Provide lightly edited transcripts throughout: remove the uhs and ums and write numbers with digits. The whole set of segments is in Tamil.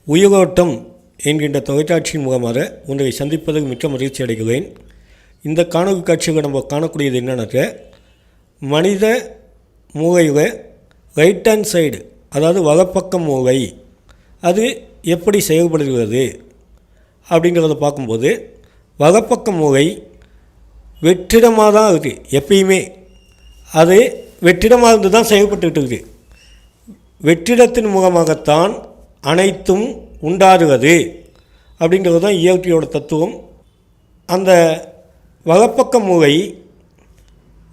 உயிரோட்டம் என்கின்ற தொலைக்காட்சியின் மூலமாக உங்களை சந்திப்பதற்கு மிக்க மகிழ்ச்சி அடைகிறேன். இந்த காணொலி காட்சியில் நம்ம காணக்கூடியது என்னன்னாக்க, மனித மூளையில் ரைட் ஹேண்ட் சைடு, அதாவது வலப்பக்க மூளை அது எப்படி செயல்படுகிறது அப்படிங்கிறத பார்க்கும்போது, வலப்பக்க மூளை வெற்றிடமாக தான் இருக்குது. எப்பயுமே அது வெற்றிடமாக இருந்து தான் செயல்பட்டுக்கிட்டு இருக்குது. வெற்றிடத்தின் மூலமாகத்தான் அனைத்தும் உண்டாகிறது அப்படிங்கிறது தான் இயற்கையோட தத்துவம். அந்த வலப்பக்க மூளை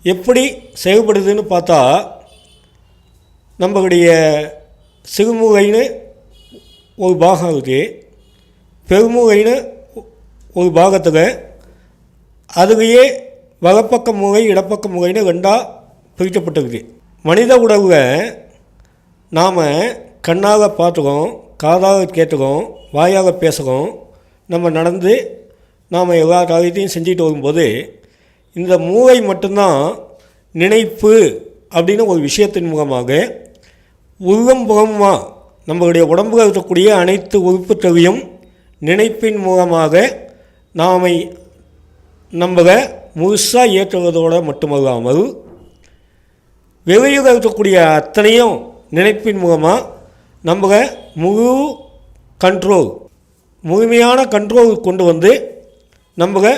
எப்படி செயல்படுதுன்னு பார்த்தா, நம்மளுடைய சிறுமூளைன்னு ஒரு பாகம் இருக்குது, பெருமூளைன்னு ஒரு பாகத்தில் அதுலேயே வலப்பக்க மூளை இடப்பக்க மூளைன்னு ரெண்டாக பிரிக்கப்பட்டிருக்கு. மனித உடலில் நாம் கண்ணால் பார்த்துக்கிறோம், காதால் கேட்டுக்கிறோம், வாயாக பேசுகிறோம், நம்ம நடந்து நாம் எல்லா காரியத்தையும் செஞ்சுட்டு வரும்போது இந்த மூளை மட்டும்தான் நினைப்பு அப்படின்னு ஒரு விஷயத்தின் மூலமாக உள்ளம் புறமாக நம்மளுடைய உடம்பில் இருக்கக்கூடிய அனைத்து உறுப்புகளையும் நினைப்பின் மூலமாக நாம் நம்மளை முழுசாக ஏற்றுவதோடு மட்டுமல்லாமல் வெளியில் இருக்கக்கூடிய அத்தனையும் நினைப்பின் மூலமாக நம்மளை முழுமையான கண்ட்ரோல் கொண்டு வந்து நம்மளை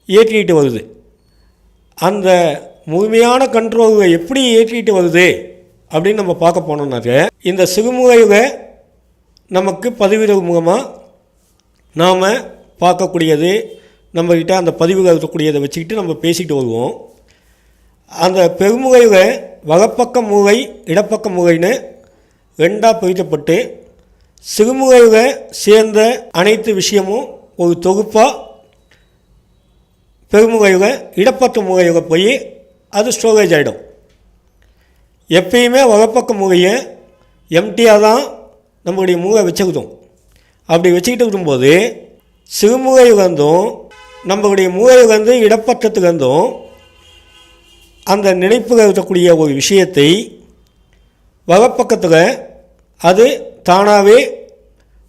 ஏற்றிக்கிட்டு வருது. அந்த முழுமையான கண்ட்ரோலை எப்படி ஏற்றிக்கிட்டு வருது அப்படின்னு நம்ம பார்க்க போனோம்னாக்க, இந்த சிறுமுறையில் நமக்கு பதிவுகள் மூலமாக நாம் பார்க்கக்கூடியது, நம்மக்கிட்ட அந்த பதிவுகள் இருக்கக்கூடியதை வச்சுக்கிட்டு நம்ம பேசிக்கிட்டு வருவோம். அந்த பெருமுறையில் வலப்பக்க மூளை இடப்பக்க மூளைன்னு ரெண்டாக பிரிக்கப்பட்டு, சிறுமுறையில் சேர்ந்த அனைத்து விஷயமும் ஒரு தொகுப்பாக பெருமுறையில் இடப்பக்க மூளையில் போய் அது ஸ்டோரேஜ் ஆகிடும். எப்பயுமே வலப்பக்க மூளையை எம்டியாக தான் நம்மளுடைய மூளை வச்சுக்கிட்டோம். அப்படி வச்சுக்கிட்டு இருக்கும்போது சிறுமுறையிலிருந்தும் நம்மளுடைய மூளையிலிருந்து இடப்பக்கத்துலேருந்தும் அந்த நினைப்புகள் இருக்கக்கூடிய ஒரு விஷயத்தை வலப்பக்கத்தில் அது தானாகவே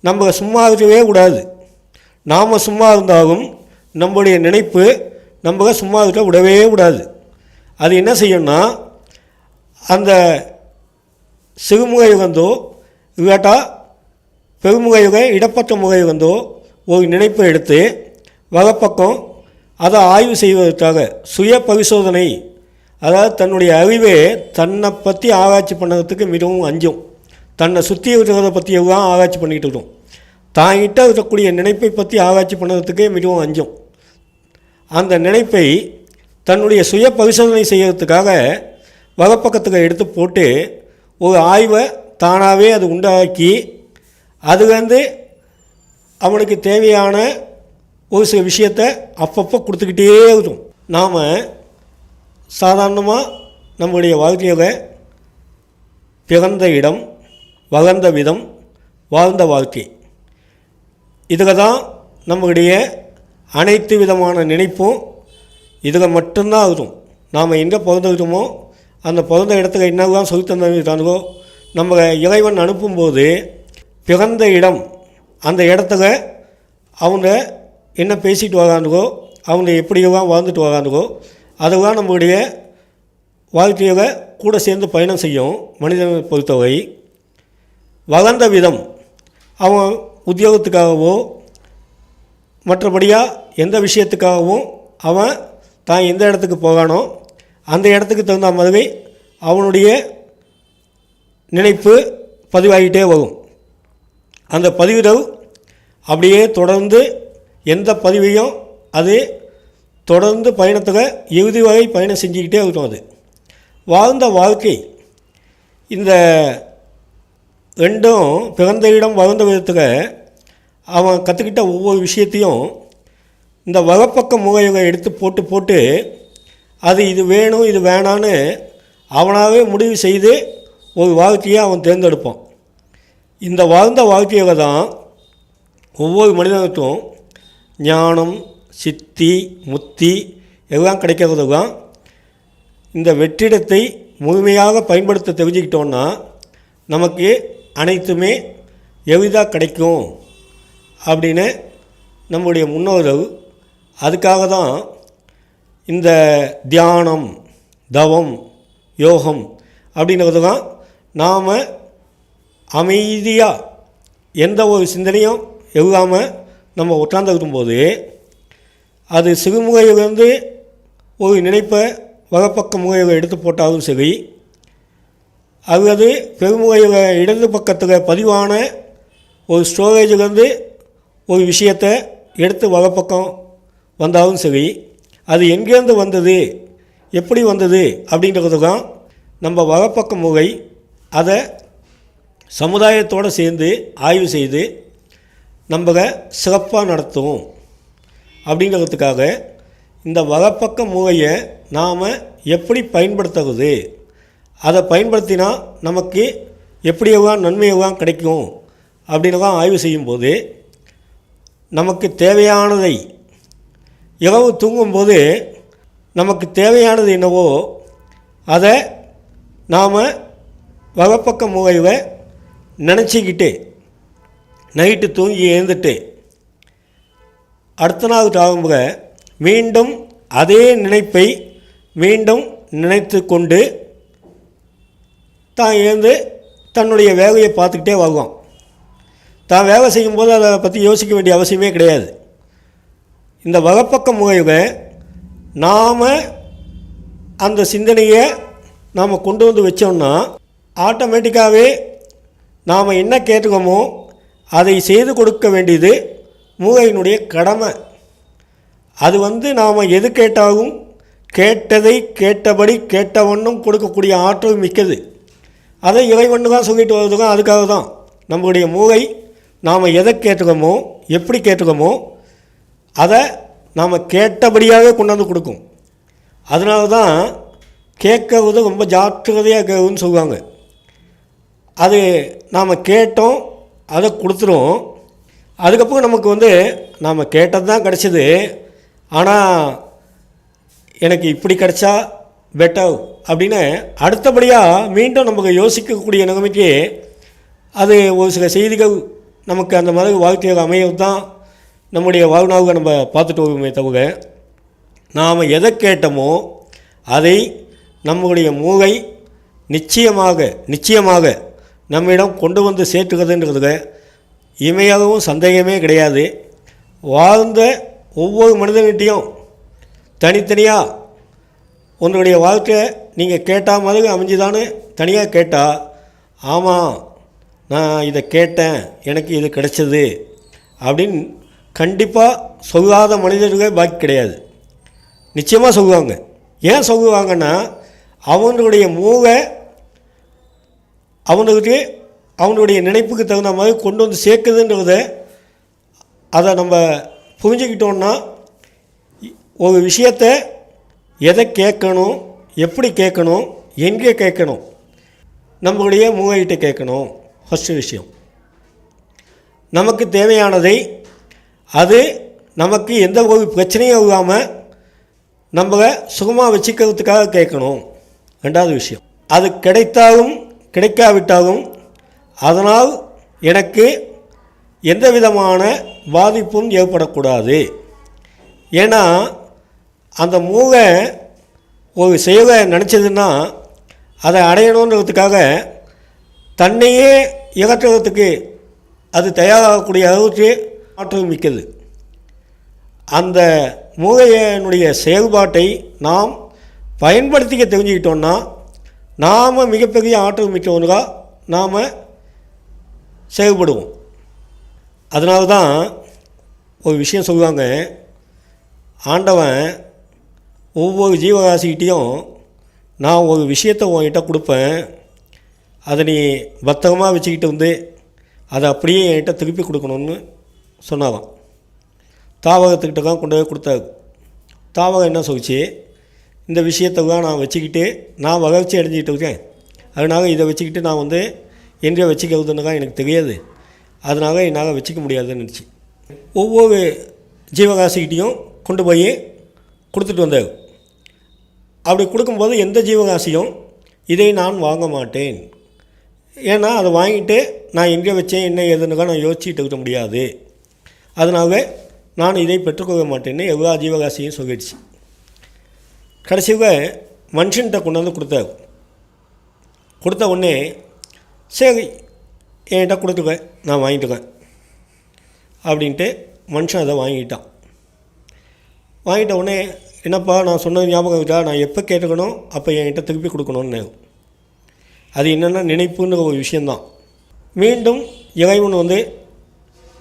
நம்ம சும்மா இருக்கவே கூடாது. நாம் சும்மா இருந்தாலும் நம்முடைய நினைப்பு நம்மளை சும்மா இருக்க விடவே கூடாது. அது என்ன செய்யணும்னா, அந்த சிறுமுகையிலிருந்தோ இல்லாட்டா பெருமுகையில் இடப்பக்க முகையிலிருந்தோ ஒரு நினைப்பை எடுத்து வலப்பக்கம் அதை ஆய்வு செய்வதற்காக சுய பரிசோதனை, அதாவது தன்னுடைய அறிவே தன்னை பற்றி ஆராய்ச்சி பண்ணுறதுக்கு மிகவும் அஞ்சும். தன்னை சுற்றி இருக்கிறத பற்றி எல்லாம் ஆராய்ச்சி பண்ணிக்கிட்டு இருக்கோம். தாங்கிட்ட இருக்கக்கூடிய நினைப்பை பற்றி ஆராய்ச்சி பண்ணுறதுக்கே மிகவும் அஞ்சும். அந்த நினைப்பை தன்னுடைய சுய பரிசோதனை செய்கிறதுக்காக வலப்பக்கத்துக்கு எடுத்து போட்டு ஒரு ஆய்வை தானாகவே அது உண்டாக்கி அதுலேருந்து அவனுக்கு தேவையான ஒரு சில விஷயத்தை அப்பப்போ கொடுத்துக்கிட்டே இருக்கும். நாம் சாதாரணமாக நம்முடைய வாழ்க்கையில் பிறந்த இடம், வளர்ந்த விதம், வாழ்ந்த வாழ்க்கை, இதில் தான் நம்மளுடைய அனைத்து விதமான நினைப்பும் இதில் மட்டும்தான் இருக்கும். நாம் எங்கே பிறந்துக்கிட்டோமோ அந்த பிறந்த இடத்துல என்னெல்லாம் சொல்லி தந்துட்டாங்களோ, நம்ம இறைவன் அனுப்பும்போது பிறந்த இடம், அந்த இடத்துல அவங்க என்ன பேசிட்டு வராங்களோ, அவங்க எப்படியெல்லாம் வாழ்ந்துட்டு வராங்களோ, அதெல்லாம் நம்மளுடைய வாழ்க்கையில் கூட சேர்ந்து பயணம் செய்யும். மனிதனை பொறுத்தவரை வளர்ந்த விதம், அவன் உத்தியோகத்துக்காகவோ மற்றபடியாக எந்த விஷயத்துக்காகவும் அவன் தான் எந்த இடத்துக்கு போகானோ அந்த இடத்துக்கு தகுந்த மாதிரி அவனுடைய நினைப்பு பதிவாகிட்டே வரும். அந்த பதிவுகள் அப்படியே தொடர்ந்து எந்த பதிவையும் அது தொடர்ந்து பயணத்தில் இறுதி வரை பயணம் செஞ்சுக்கிட்டே இருக்கும். அது வாழ்ந்த வாழ்க்கை, இந்த ரெண்டும் பிறந்த இடம் வளர்ந்த விதத்தில் அவன் கற்றுக்கிட்ட ஒவ்வொரு விஷயத்தையும் இந்த வலப்பக்க மூளையை எடுத்து போட்டு போட்டு அது இது வேணும் இது வேணான்னு அவனாகவே முடிவு செய்து ஒரு வாழ்க்கையை அவன் தேர்ந்தெடுப்பான். இந்த வாழ்ந்த வாழ்க்கையில் தான் ஒவ்வொரு மனிதனுக்கும் ஞானம், சித்தி, முத்தி எல்லாம் கிடைக்கிறது தான் இந்த வெற்றிடத்தை முழுமையாக பயன்படுத்த தெரிஞ்சுக்கிட்டோன்னா நமக்கு அனைத்துமே எளிதாக கிடைக்கும் அப்படின்னு நம்முடைய முன்னோர்கள் அதுக்காக தான் இந்த தியானம், தவம், யோகம் அப்படின்றது தான் நாம் அமைதியாக எந்த ஒரு சிந்தனையும் எழுதாமல் நம்ம உட்கார்ந்துருக்கும்போது அது சிறுமுகையிலிருந்து ஒரு நினைப்பை வலப்பக்க முகையில் எடுத்து போட்டாலும் சரி, அல்லது பெருமுகையில் இடது பக்கத்தில் பதிவான ஒரு ஸ்டோரேஜிலேருந்து ஒரு விஷயத்தை எடுத்து வலப்பக்கம் வந்தாலும் சரி, அது எங்கேருந்து வந்தது, எப்படி வந்தது அப்படின்றது தான் நம்ம வலப்பக்க முகை அதை சமுதாயத்தோடு சேர்ந்து ஆய்வு செய்து நம்ம சிறப்பாக நடத்துவோம். அப்படிங்கிறதுக்காக இந்த வலப்பக்க முகையை நாம் எப்படி பயன்படுத்துவது, அதை பயன்படுத்தினா நமக்கு எப்படி எவ்வளோ நன்மை எவ்வளோ கிடைக்கும் அப்படின்னு தான் ஆய்வு செய்யும்போது நமக்கு தேவையானதை இரவு தூங்கும்போது நமக்கு தேவையானது என்னவோ அதை நாம் வலப்பக்க முகையை நினச்சிக்கிட்டு நைட்டு தூங்கி எழுந்துட்டு அடுத்த நாள் காலம்புக மீண்டும் அதே நினைப்பை மீண்டும் நினைத்து கொண்டு தான் எழுந்து தன்னுடைய வேலையை பார்த்துக்கிட்டே வருவான். தான் வேலை செய்யும்போது அதை பற்றி யோசிக்க வேண்டிய அவசியமே கிடையாது. இந்த வலப்பக்க முகையை நாம் அந்த சிந்தனையை நாம் கொண்டு வந்து வச்சோம்னா ஆட்டோமேட்டிக்காகவே நாம் என்ன கேட்டுக்கோமோ அதை செய்து கொடுக்க வேண்டியது மூளையினுடைய கடமை. அது நாம் எது கேட்டாலும் கேட்டதை கேட்டபடி கேட்டவண்ணும் கொடுக்கக்கூடிய ஆற்றல் மிக்கது. அதை இறைவண்ணு தான் சொல்லிட்டு வருதுங்க. அதுக்காக தான் நம்மளுடைய மூளை நாம் எதை கேட்டுக்கோமோ எப்படி கேட்டுக்கோமோ அதை நாம் கேட்டபடியாகவே கொண்டாந்து கொடுக்கும். அதனால தான் கேட்கறது ரொம்ப ஜாக்கிரதையாக கேட்குதுன்னு சொல்லுவாங்க. அது நாம் கேட்டோம், அதை கொடுத்துரும். அதுக்கப்புறம் நமக்கு நாம் கேட்டது தான் கிடச்சிது, ஆனால் எனக்கு இப்படி கிடச்சா பெட்டர் அப்படின்னு அடுத்தபடியாக மீண்டும் நமக்கு யோசிக்கக்கூடிய நிலைமைக்கு அது ஒரு சில செய்திகள் நமக்கு அந்த மாதிரி வாழ்க்கையில் அமையது தான் நம்முடைய வாழ்நாளை நம்ம பார்த்துட்டு வருவோமே தவிர நாம் எதை கேட்டோமோ அதை நம்முடைய மூளை நிச்சயமாக நம்மிடம் கொண்டு வந்து சேர்த்துக்கிறதுன்றதுல இமையாகவும் சந்தேகமே கிடையாது. வாழ்ந்த ஒவ்வொரு மனிதன்கிட்டையும் தனித்தனியாக உன்னுடைய வாழ்க்கை நீங்கள் கேட்டால் மாதிரி அமைஞ்சுதான்னு தனியாக கேட்டால், ஆமாம் நான் இதை கேட்டேன், எனக்கு இது கிடைச்சது அப்படின்னு கண்டிப்பாக சொல்லாத மனிதர்களே பாக்கி கிடையாது. நிச்சயமாக சொல்லுவாங்க. ஏன் சொல்லுவாங்கன்னா அவங்களுடைய மூளை அவனுக்கு அவனுடைய நினைப்புக்கு தகுந்த மாதிரி கொண்டு வந்து சேர்க்குதுன்றத அதை நம்ம புரிஞ்சுக்கிட்டோன்னா ஒரு விஷயத்தை எதை கேட்கணும், எப்படி கேட்கணும், எங்கே கேட்கணும், நம்மளுடைய மூளைகிட்ட கேட்கணும். ஃபஸ்ட்டு விஷயம் நமக்கு தேவையானதை அது நமக்கு எந்த ஒரு பிரச்சனையும் இல்லாமல் நம்மளை சுகமாக வச்சுக்கிறதுக்காக கேட்கணும். ரெண்டாவது விஷயம், அது கிடைத்தாலும் கிடைக்காவிட்டாலும் அதனால் எனக்கு எந்த விதமான பாதிப்பும் ஏற்படக்கூடாது. ஏன்னா அந்த மூளை ஒரு செயலை நினச்சதுன்னா அதை அடையணுன்றதுக்காக தன்னையே இழக்கிறதுக்கு அது தயாராகக்கூடிய அளவுக்கு ஆற்றல் மிக்கது. அந்த மூளையினுடைய செயல்பாட்டை நாம் பயன்படுத்திக்க தெரிஞ்சுக்கிட்டோன்னா நாம் மிகப்பெரிய ஆற்றல் மிக்கவனுக்காக நாம் செயல்படுவோம். அதனால தான் ஒரு விஷயம் சொல்லுவாங்க, ஆண்டவன் ஒவ்வொரு ஜீவராசிக்கிட்டையும் நான் ஒரு விஷயத்தை உன்கிட்ட கொடுப்பேன், அதை நீ பத்திரமாக வச்சுக்கிட்டு அதை அப்படியே என்கிட்ட திருப்பி கொடுக்கணும்னு சொன்னாராம். தாவகத்துக்கிட்ட தான் கொண்டு போய் கொடுத்தாரு. தாவகம் என்ன சொல்லிச்சு, இந்த விஷயத்தை தான் நான் வச்சுக்கிட்டு நான் வளர்ச்சி அடைஞ்சிக்கிட்டு இருக்கேன், அதனால் இதை வச்சுக்கிட்டு நான் எங்கே வச்சுக்கிறதுன்னு தான் எனக்கு தெரியாது, அதனால் என்னால் வச்சுக்க முடியாதுன்னு நினச்சி ஒவ்வொரு ஜீவராசிக்கிட்டையும் கொண்டு போய் கொடுத்துட்டு வந்தார். அப்படி கொடுக்கும்போது எந்த ஜீவராசியும் இதை நான் வாங்க மாட்டேன். ஏன்னா அதை வாங்கிட்டு நான் எங்கே வச்சேன் என்ன ஏதுன்னு நான் யோசிச்சுட்டு இருக்க முடியாது. அதனால் நான் இதை பெற்றுக்கொள்ள மாட்டேன்னு எல்லா ஜீவராசியும் சொல்லிடுச்சு. கடைசியில் மனுஷன்கிட்ட கொண்டாந்து கொடுத்த உடனே சரி என்கிட்ட கொடுத்துக்க நான் வாங்கிட்டுக்கேன் அப்படின்ட்டு மனுஷன் அதை வாங்கிட்டான். வாங்கிட்ட உடனே என்னப்பா நான் சொன்னது ஞாபகம் இருக்கா, நான் எப்போ கேட்டுக்கணும் அப்போ என்கிட்ட திருப்பி கொடுக்கணும்னு. அது என்னென்னா நினைப்புன்ற ஒரு விஷயந்தான். மீண்டும் இறைவன்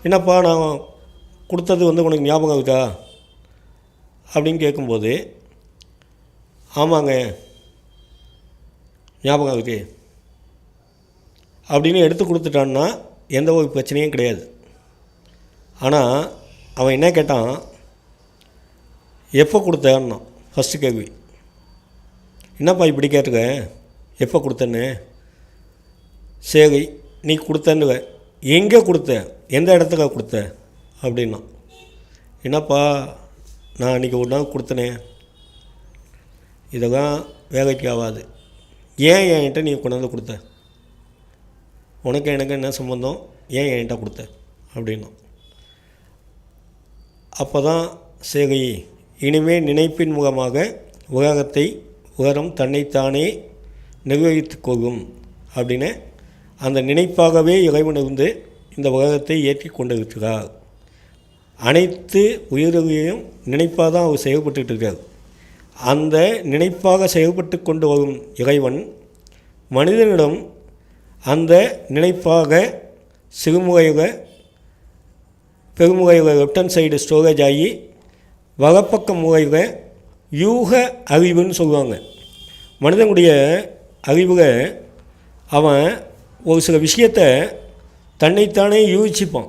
என்னப்பா நான் கொடுத்தது உனக்கு ஞாபகம் இருக்கா அப்படின்னு கேட்கும்போது ஆமாங்க ஞாபகம் இருக்கு அப்படின்னு எடுத்து கொடுத்துட்டான்னா எந்த ஒரு பிரச்சனையும் கிடையாது. ஆனால் அவன் என்ன கேட்டான், எப்போ கொடுத்தேன்னா ஃபஸ்ட்டு கேள்வி. என்னப்பா இப்படி கேட்டுக்க, எப்போ கொடுத்தேன்னு. சரி நீ கொடுத்தேன்னு எங்கே கொடுத்த, எந்த இடத்துக்கு கொடுத்த அப்படின்னா. என்னப்பா நான் அன்றைக்கி ஒரு நாள் கொடுத்தனே, இதெல்லாம் வேலைக்கு ஆகாது. ஏன் என்கிட்ட நீ கொண்டாந்து கொடுத்த, உனக்கு எனக்கு என்ன சம்பந்தம், ஏன் என்கிட்ட கொடுத்த அப்படின்னா. அப்போ தான் சரி இனிமேல் நினைப்பின் மூலமாக உலகம் தன்னைத்தானே நிர்வகித்து கொள்ளும் அப்படின்னு அந்த நினைப்பாகவே இறைவனிருந்து இந்த உலகத்தை ஏற்றி கொண்டிருக்கிறார். அனைத்து உயிர்களையும் நினைப்பாக தான் அவர் செயல்பட்டு இருக்கார். அந்த நினைப்பாக செயல்பட்டு கொண்டு வரும் இறைவன் மனிதனிடம் அந்த நினைப்பாக சிறுமுகையில் பெருமுகையில் லெஃப்ட் ஹேண்ட் சைடு ஸ்டோரேஜ் ஆகி வலப்பக்க முறையில் யூக அறிவுன்னு சொல்லுவாங்க. மனிதனுடைய அறிவில் அவன் ஒரு சில விஷயத்தை தன்னைத்தானே யூகிச்சுப்பான்.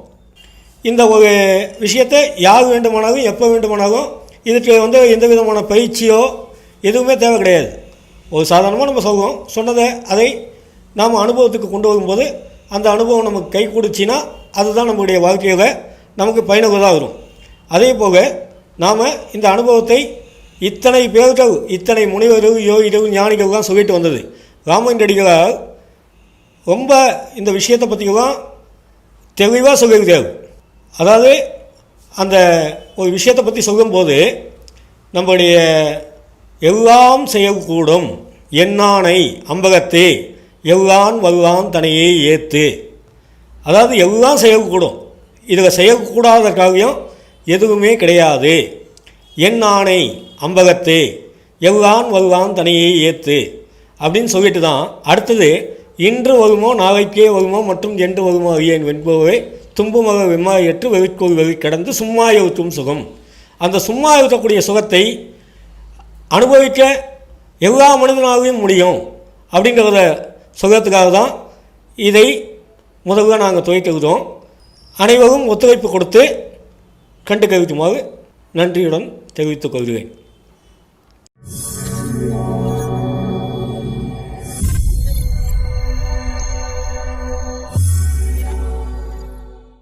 இந்த ஒரு விஷயத்தை யார் வேண்டுமானாலும் எப்போ வேண்டுமானாலும் இதுக்கு எந்த விதமான பயிற்சியோ எதுவுமே தேவை கிடையாது. ஒரு சாதாரணமாக நம்ம சொன்னதை அதை நாம் அனுபவத்துக்கு கொண்டு வரும்போது அந்த அனுபவம் நமக்கு கை கொடுச்சின்னா அதுதான் நம்முடைய வாழ்க்கையில் நமக்கு பயனுள்ளதாக வரும். அதே போக நாம் இந்த அனுபவத்தை இத்தனை பேர்கள், இத்தனை முனிவர்கள், யோகிகள், ஞானிகள் தான் சொல்லிட்டு வந்தது. ராமலிங்கடிகளார் ரொம்ப இந்த விஷயத்தை பற்றிலாம் தெளிவாக சொல்லியிருக்கார். அதாவது அந்த ஒரு விஷயத்தை பற்றி சொல்லும்போது நம்முடைய எல்லாம் செய்யக்கூடும் என்னானை அம்பகத்தே எவ்வான் வல்லான் தனையே ஏற்று. அதாவது எல்லாம் செய்யக்கூடும், இதில் செய்யக்கூடாத காரியம் எதுவுமே கிடையாது. என் ஆணை அம்பகத்தே எவ்வான் வல்லான் தனையே ஏற்று அப்படின்னு சொல்லிட்டு தான் அடுத்தது இன்று வருமோ நாளைக்கே வருமோ மற்றும் என்று வருமோ அறியேன் வெண்போவே தும்புமக வெம்மாயற்று வெறிக்கோள் வெறி கடந்து சும்மா எழுத்தும் சுகம். அந்த சும்மா இருக்கக்கூடிய சுகத்தை அனுபவிக்க எல்லா மனிதனாகவும் முடியும் அப்படிங்கிறத சொல்கிறதுக்காக தான் இதை முதல்ல நாங்கள் துவக்கிக்கிறோம். அனைவரும் ஒத்துழைப்பு கொடுத்து கண்டு கவிக்குமாறு நன்றியுடன் தெரிவித்துக் கொள்கிறேன்.